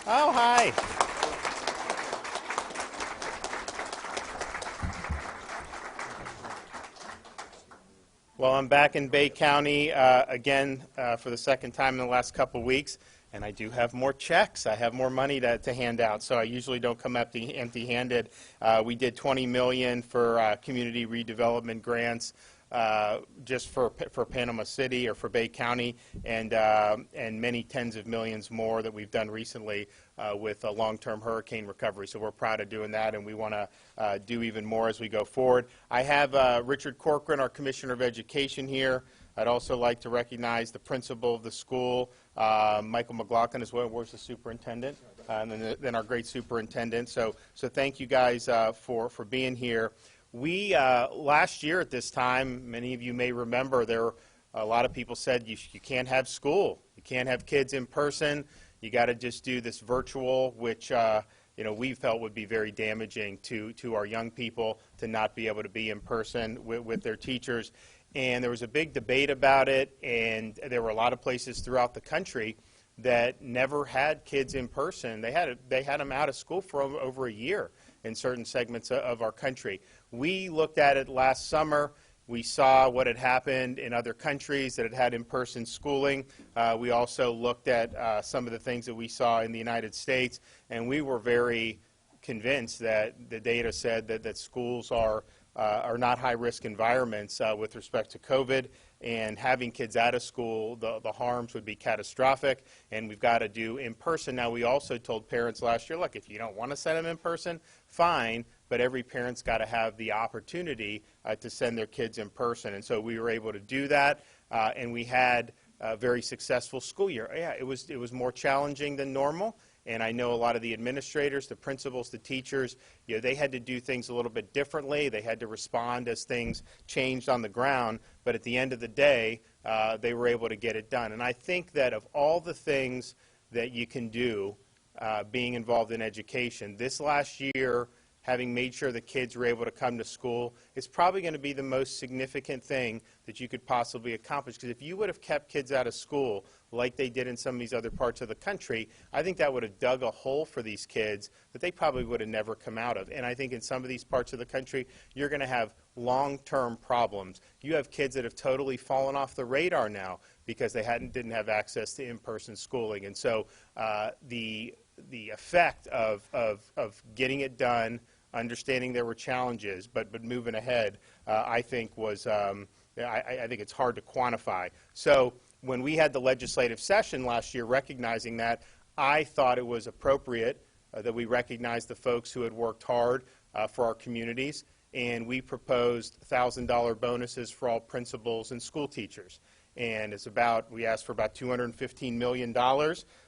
Oh, hi. Well, I'm back in Bay County again for the second time in the last couple weeks, and I do have more checks. I have more money to hand out, so I usually don't come empty-handed. We did $20 million for community redevelopment grants just for Panama City or for Bay County, and many tens of millions more that we've done recently with long-term hurricane recovery. So we're proud of doing that, and we want to do even more as we go forward. I have Richard Corcoran, our Commissioner of Education, here. I'd also like to recognize the principal of the school, Michael McLaughlin, as well. Where's the superintendent? And then our great superintendent. So thank you guys for being here. We, last year at this time, many of you may remember, there were a lot of people said you can't have school. You can't have kids in person. You got to just do this virtual, which we felt would be very damaging to our young people to not be able to be in person with their teachers. And there was a big debate about it, and there were a lot of places throughout the country that never had kids in person. They had them out of school for over a year in certain segments of our country. We looked at it last summer. We saw what had happened in other countries that had in-person schooling. We also looked at some of the things that we saw in the United States, and we were very convinced that the data said that schools are not high-risk environments with respect to COVID, and having kids out of school, the harms would be catastrophic, and we've got to do in person. Now, we also told parents last year, look, if you don't want to send them in person, fine, but every parent's got to have the opportunity to send their kids in person. And so we were able to do that, and we had a very successful school year. Yeah, it was more challenging than normal. And I know a lot of the administrators, the principals, the teachers, they had to do things a little bit differently. They had to respond as things changed on the ground. But at the end of the day, they were able to get it done. And I think that of all the things that you can do being involved in education, this last year, having made sure the kids were able to come to school, is probably going to be the most significant thing that you could possibly accomplish. Because if you would have kept kids out of school like they did in some of these other parts of the country, I think that would have dug a hole for these kids that they probably would have never come out of. And I think in some of these parts of the country, you're going to have long-term problems. You have kids that have totally fallen off the radar now because they didn't have access to in-person schooling. And so the effect of getting it done, understanding there were challenges, but moving ahead, I think was, I think it's hard to quantify. So when we had the legislative session last year recognizing that, I thought it was appropriate that we recognize the folks who had worked hard for our communities, and we proposed $1,000 bonuses for all principals and school teachers. And we asked for about $215 million.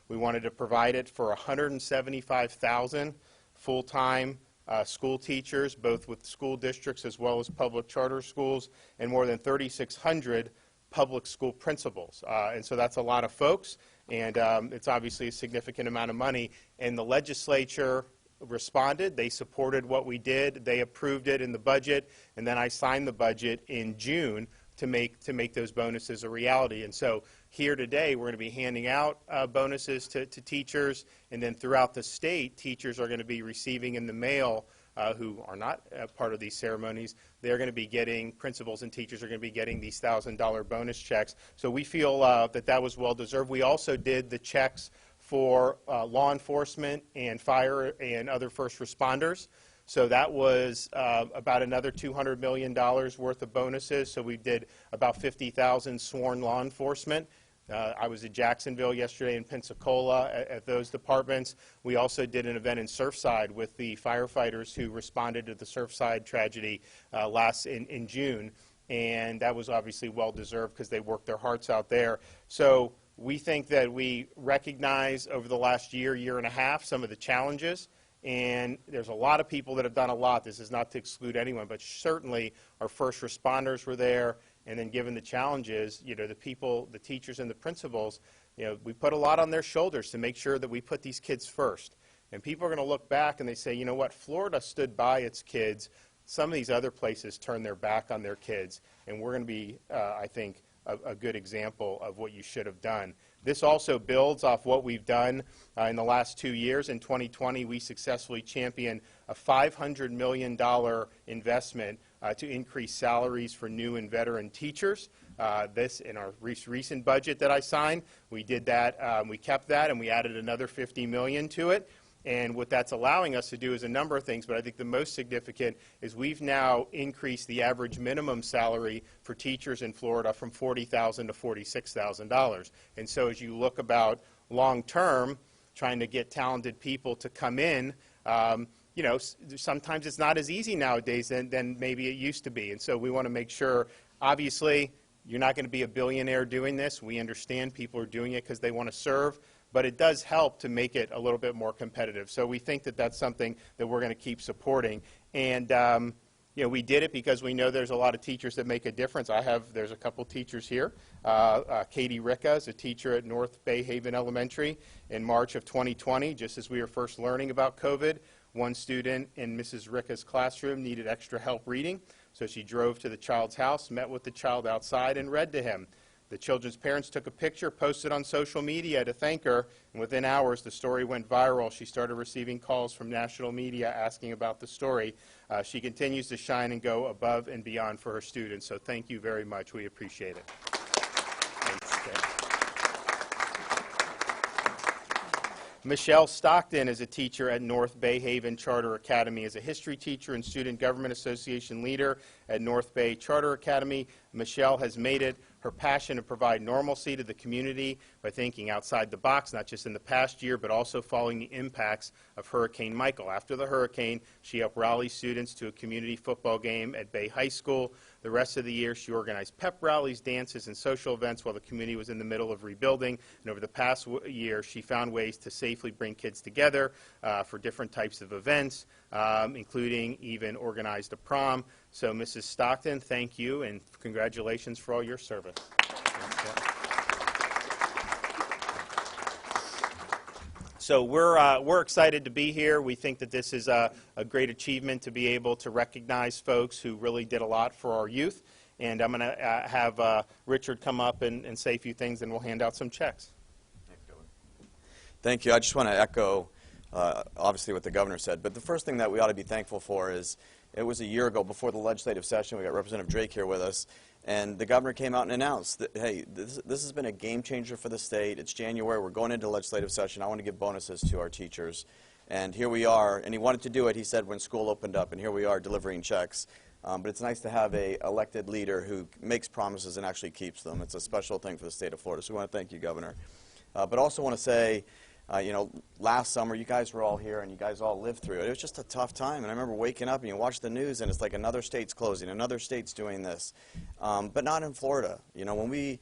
We wanted to provide it for 175,000 full-time school teachers, both with school districts as well as public charter schools, and more than 3,600 public school principals. And so that's a lot of folks, and it's obviously a significant amount of money. And the legislature responded. They supported what we did. They approved it in the budget, and then I signed the budget in June to make those bonuses a reality. And so here today, we're going to be handing out bonuses to teachers, and then throughout the state, teachers are going to be receiving in the mail, who are not part of these ceremonies, they're going to be getting, principals and teachers are going to be getting these $1,000 bonus checks. So we feel that was well-deserved. We also did the checks for law enforcement and fire and other first responders. So that was about another $200 million worth of bonuses. So we did about 50,000 sworn law enforcement. I was in Jacksonville yesterday in Pensacola at those departments. We also did an event in Surfside with the firefighters who responded to the Surfside tragedy in June. And that was obviously well-deserved because they worked their hearts out there. So we think that we recognize over the last year and a half, some of the challenges. And there's a lot of people that have done a lot. This is not to exclude anyone, but certainly our first responders were there. And then given the challenges, the people, the teachers and the principals, we put a lot on their shoulders to make sure that we put these kids first. And people are going to look back and they say, you know what, Florida stood by its kids. Some of these other places turned their back on their kids. And we're going to be, I think, a good example of what you should have done. This also builds off what we've done in the last 2 years. In 2020, we successfully championed a $500 million investment to increase salaries for new and veteran teachers. This, in our recent budget that I signed, we did that, we kept that, and we added another $50 million to it. And what that's allowing us to do is a number of things, but I think the most significant is we've now increased the average minimum salary for teachers in Florida from $40,000 to $46,000. And so as you look about long term, trying to get talented people to come in, you know, sometimes it's not as easy nowadays than maybe it used to be. And so we want to make sure, obviously, you're not going to be a billionaire doing this. We understand people are doing it because they want to serve. But it does help to make it a little bit more competitive. So we think that that's something that we're going to keep supporting. And, you know, we did it because we know there's a lot of teachers that make a difference. There's a couple teachers here. Katie Ricca is a teacher at North Bay Haven Elementary. In March of 2020, just as we were first learning about COVID, one student in Mrs. Ricca's classroom needed extra help reading. So she drove to the child's house, met with the child outside, and read to him. The children's parents took a picture, posted on social media to thank her, and within hours the story went viral. She started receiving calls from national media asking about the story. She continues to shine and go above and beyond for her students, so thank you very much. We appreciate it. Thanks, Jay. Michelle Stockton is a teacher at North Bay Haven Charter Academy. As a history teacher and Student Government Association leader at North Bay Charter Academy, Michelle has made it her passion to provide normalcy to the community by thinking outside the box, not just in the past year, but also following the impacts of Hurricane Michael. After the hurricane, she helped rally students to a community football game at Bay High School. The rest of the year, she organized pep rallies, dances, and social events while the community was in the middle of rebuilding. And over the past year, she found ways to safely bring kids together for different types of events, including even organized a prom. So, Mrs. Stockton, thank you, and congratulations for all your service. So we're excited to be here. We think that this is a great achievement to be able to recognize folks who really did a lot for our youth. And I'm going to have Richard come up and say a few things, and we'll hand out some checks. Thank you. I just want to echo, obviously, what the governor said. But the first thing that we ought to be thankful for is it was a year ago before the legislative session. We got Representative Drake here with us. And the governor came out and announced that, hey, this has been a game changer for the state. It's January. We're going into legislative session. I want to give bonuses to our teachers. And here we are. And he wanted to do it, he said, when school opened up. And here we are delivering checks. But it's nice to have an elected leader who makes promises and actually keeps them. It's a special thing for the state of Florida. So we want to thank you, Governor. But also want to say, you know, last summer you guys were all here and you guys all lived through it. It was just a tough time. And I remember waking up and you watch the news and it's like another state's closing, another state's doing this. But not in Florida. You know, when we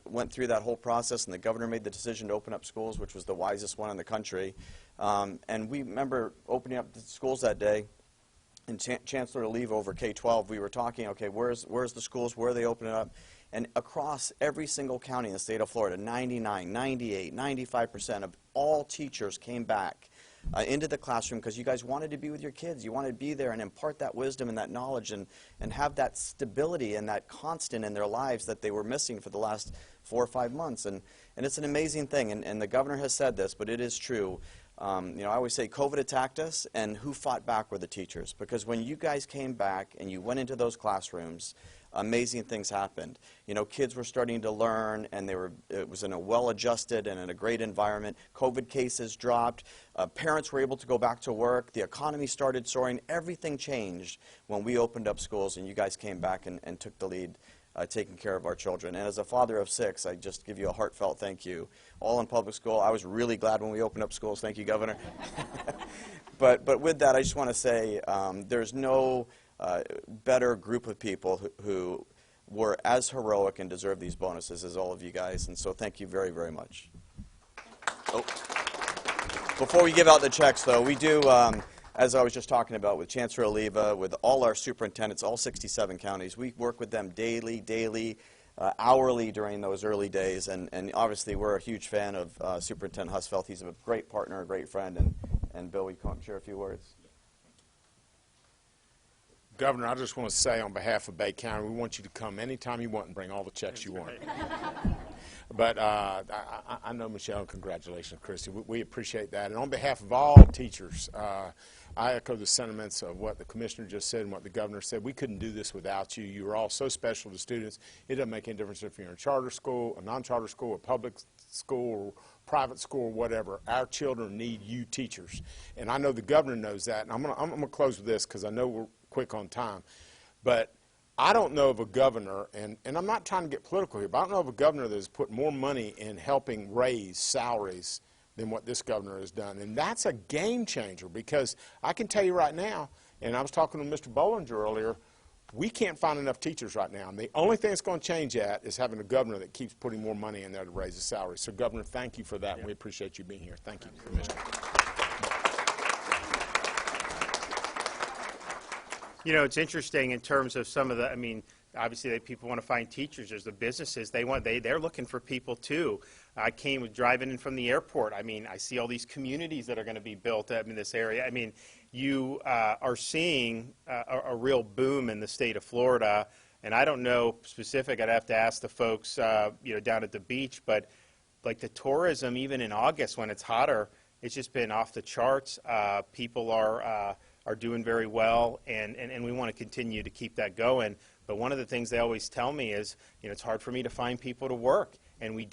went through that whole process and the governor made the decision to open up schools, which was the wisest one in the country, and we remember opening up the schools that day, and Chancellor Oliva over K-12, we were talking, okay, where's the schools, where are they opening up? And across every single county in the state of Florida, 99, 98, 95% of all teachers came back into the classroom because you guys wanted to be with your kids. You wanted to be there and impart that wisdom and that knowledge and have that stability and that constant in their lives that they were missing for the last 4 or 5 months. And it's an amazing thing. And the governor has said this, but it is true. You know, I always say COVID attacked us, and who fought back were the teachers. Because when you guys came back and you went into those classrooms, amazing things happened. You know, kids were starting to learn, and it was in a well-adjusted and in a great environment. COVID cases dropped. Parents were able to go back to work. The economy started soaring. Everything changed when we opened up schools, and you guys came back and took the lead, taking care of our children. And as a father of 6, I just give you a heartfelt thank you. All in public school. I was really glad when we opened up schools. Thank you, Governor. But with that, I just want to say there's no better group of people who were as heroic and deserve these bonuses as all of you guys. And so thank you very, very much. Oh. Before we give out the checks, though, we do, as I was just talking about with Chancellor Oliva, with all our superintendents, all 67 counties, we work with them daily, hourly during those early days. And obviously, we're a huge fan of Superintendent Husfeldt. He's a great partner, a great friend. And Bill, will you come and share a few words? Governor, I just want to say on behalf of Bay County, we want you to come anytime you want and bring all the checks you want. But I know, Michelle, congratulations, Christy. We appreciate that. And on behalf of all teachers, I echo the sentiments of what the commissioner just said and what the governor said. We couldn't do this without you. You are all so special to students. It doesn't make any difference if you're in a charter school, a non-charter school, a public school, private school, or whatever. Our children need you teachers. And I know the governor knows that. And I'm going to close with this because I know we're quick on time. But I don't know of a governor, and I'm not trying to get political here, but I don't know of a governor that has put more money in helping raise salaries than what this governor has done. And that's a game changer, because I can tell you right now, and I was talking to Mr. Bollinger earlier, we can't find enough teachers right now. And the only thing that's going to change that is having a governor that keeps putting more money in there to raise the salary. So, Governor, thank you for that, and we appreciate you being here. Thank you, Commissioner. You know, it's interesting in terms of some of the, I mean, obviously people want to find teachers. There's the businesses. They're looking for people too. I came driving in from the airport. I mean, I see all these communities that are going to be built up in this area. I mean, you are seeing a real boom in the state of Florida. And I don't know specific. I'd have to ask the folks, you know, down at the beach. But like the tourism, even in August when it's hotter, it's just been off the charts. People are doing very well, and we want to continue to keep that going. But one of the things they always tell me is, you know, it's hard for me to find people to work. And we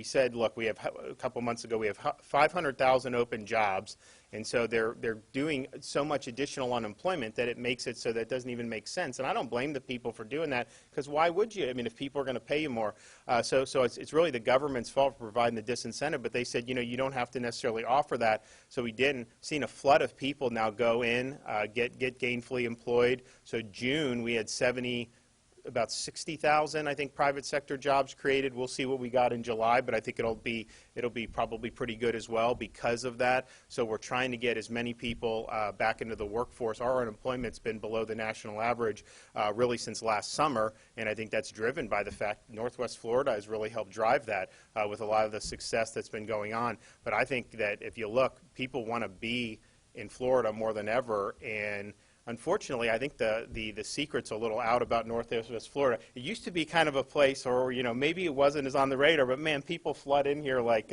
said, look, we have a couple months ago, we have 500,000 open jobs. And so they're doing so much additional unemployment that it makes it so that it doesn't even make sense. And I don't blame the people for doing that, because why would you? I mean, if people are going to pay you more. So it's really the government's fault for providing the disincentive. But they said, you know, you don't have to necessarily offer that. So we didn't. Seen a flood of people now go in, get gainfully employed. So June, we had about 60,000, I think, private sector jobs created. We'll see what we got in July, but I think it'll be probably pretty good as well because of that. So we're trying to get as many people back into the workforce. Our unemployment's been below the national average really since last summer, and I think that's driven by the fact Northwest Florida has really helped drive that with a lot of the success that's been going on. But I think that if you look, people want to be in Florida more than ever, and unfortunately, I think the secret's a little out about Northwest Florida. It used to be kind of a place, or you know, maybe it wasn't as on the radar, but man, people flood in here like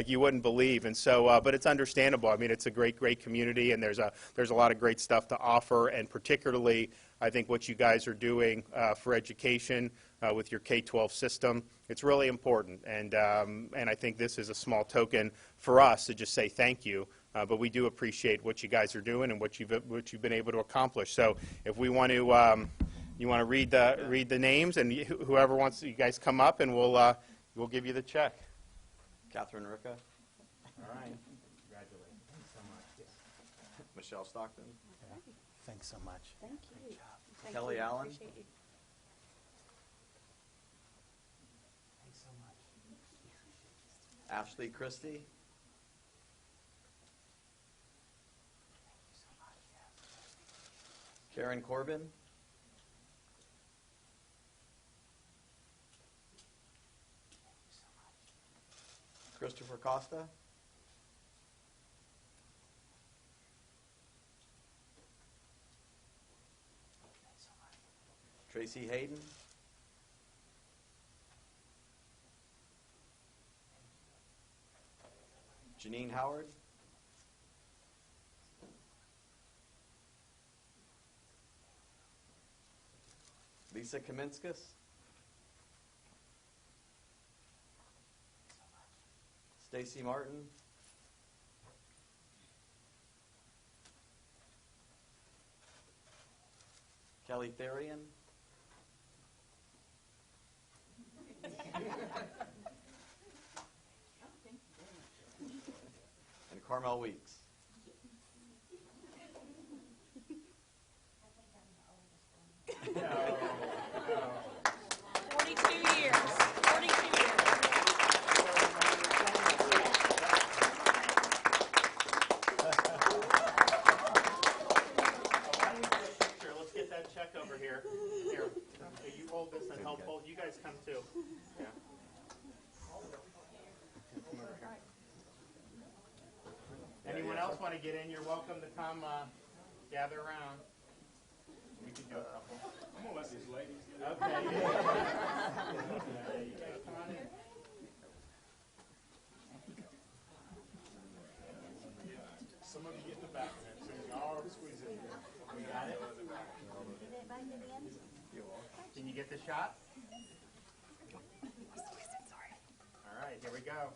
you wouldn't believe. And so, but it's understandable. I mean, it's a great community, and there's a lot of great stuff to offer, and particularly, I think what you guys are doing for education with your K-12 system, it's really important. And I think this is a small token for us to just say thank you. But we do appreciate what you guys are doing and what you've been able to accomplish. So if we want to, you want to read the names, and whoever wants, you guys come up, and we'll give you the check. Catherine Ricca. All right. Congratulations. Thanks so much. Yes. Michelle Stockton. Yeah. Thanks so much. Thank you. Great job. Thank Kelly you. Allen. Appreciate you. Thanks so much. Ashley Christie. Karen Corbin. Christopher Costa. Tracy Hayden. Janine Howard. Lisa Kaminskis. Stacy Martin. Kelly Therian. And Carmel Weeks. No. 42 years. 42 years. Let's get that check over here. Here. So you hold this and help hold. You guys come too. Yeah. Anyone else want to get in? You're welcome to come gather around. We can do a couple. I'm gonna let these ladies get Okay. Yeah, you guys come on in. of you get in the back then, so you all squeeze in here. You got it? Can you get the shot? All right, here we go.